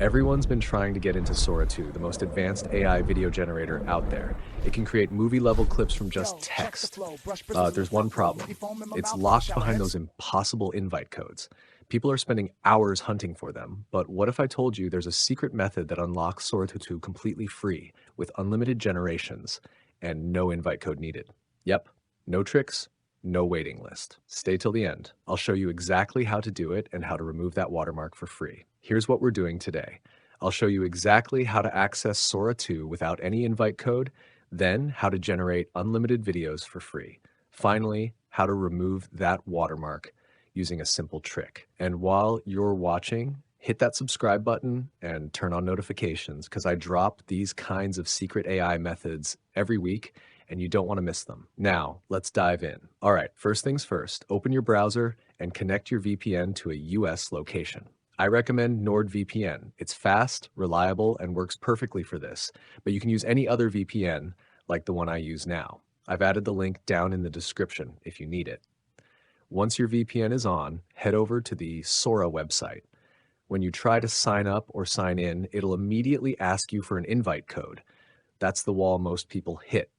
Everyone's been trying to get into Sora 2, the most advanced AI video generator out there. It can create movie-level clips from just text. There's one problem. It's locked behind those impossible invite codes. People are spending hours hunting for them, but what if I told you there's a secret method that unlocks Sora 2 completely free, with unlimited generations, and no invite code needed? Yep, no tricks, no waiting list. Stay till the end. I'll show you exactly how to do it and how to remove that watermark for free. Here's what we're doing today. I'll show you exactly how to access Sora 2 without any invite code, then how to generate unlimited videos for free. Finally, how to remove that watermark using a simple trick. And while you're watching, hit that subscribe button and turn on notifications because I drop these kinds of secret AI methods every week and you don't want to miss them. Now, let's dive in. All right, first things first, open your browser and connect your VPN to a US location. I recommend NordVPN. It's fast, reliable, and works perfectly for this, but you can use any other VPN like the one I use now. I've added the link down in the description if you need it. Once your VPN is on, head over to the Sora website. When you try to sign up or sign in, it'll immediately ask you for an invite code. That's the wall most people hit.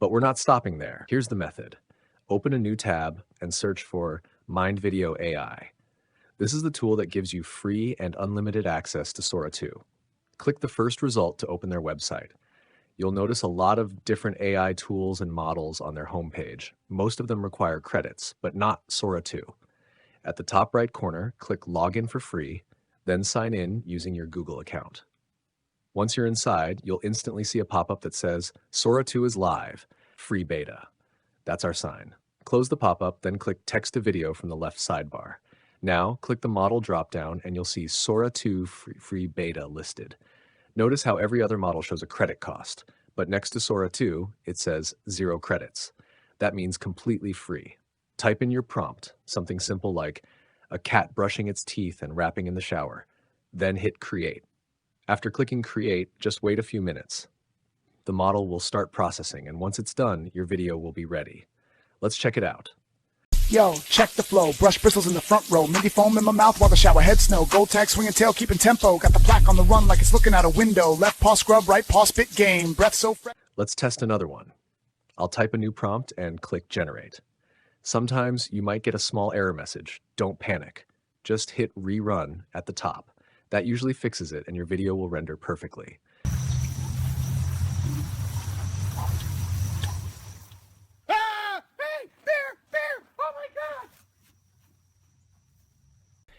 But we're not stopping there. Here's the method. Open a new tab and search for MindVideo AI. This is the tool that gives you free and unlimited access to Sora 2. Click the first result to open their website. You'll notice a lot of different AI tools and models on their homepage. Most of them require credits, but not Sora 2. At the top right corner, click Login for free, then sign in using your Google account. Once you're inside, you'll instantly see a pop-up that says, Sora 2 is live, free beta. That's our sign. Close the pop-up, then click Text to Video from the left sidebar. Now, click the model dropdown and you'll see Sora 2 free beta listed. Notice how every other model shows a credit cost, but next to Sora 2, it says 0 credits. That means completely free. Type in your prompt, something simple like, a cat brushing its teeth and wrapping in the shower. Then hit Create. After clicking Create, just wait a few minutes. The model will start processing, and once it's done, your video will be ready. Let's check it out. Yo, check the flow. Brush bristles in the front row. Minty foam in my mouth while the shower head snow. Gold tag swinging tail, keeping tempo. Got the plaque on the run like it's looking out a window. Left paw scrub, right paw spit game. Breath so fresh. Let's test another one. I'll type a new prompt and click Generate. Sometimes you might get a small error message. Don't panic. Just hit Rerun at the top. That usually fixes it and your video will render perfectly.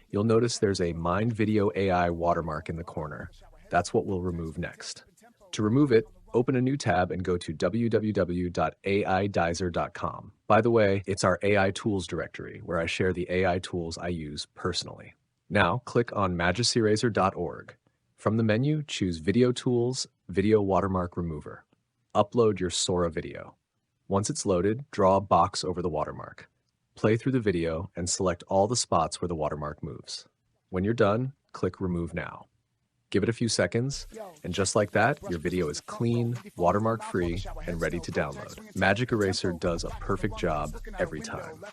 You'll notice there's a MindVideo AI watermark in the corner. That's what we'll remove next. To remove it, open a new tab and go to www.aidizer.com. By the way, it's our AI tools directory where I share the AI tools I use personally. Now, click on magiceraser.org. From the menu, choose Video Tools, Video Watermark Remover. Upload your Sora video. Once it's loaded, draw a box over the watermark. Play through the video and select all the spots where the watermark moves. When you're done, click Remove Now. Give it a few seconds, and just like that, your video is clean, watermark-free, and ready to download. Magic Eraser does a perfect job every time.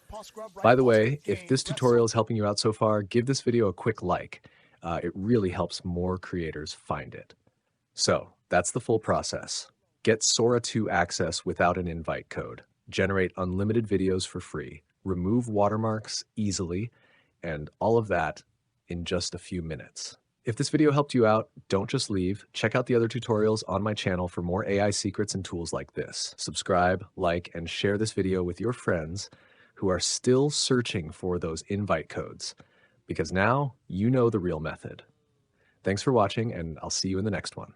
By the way, if this tutorial is helping you out so far, give this video a quick like. It really helps more creators find it. So, that's the full process. Get Sora 2 access without an invite code. Generate unlimited videos for free. Remove watermarks easily, and all of that in just a few minutes. If this video helped you out, don't just leave. Check out the other tutorials on my channel for more AI secrets and tools like this. Subscribe, like, and share this video with your friends who are still searching for those invite codes, because now you know the real method. Thanks for watching, and I'll see you in the next one.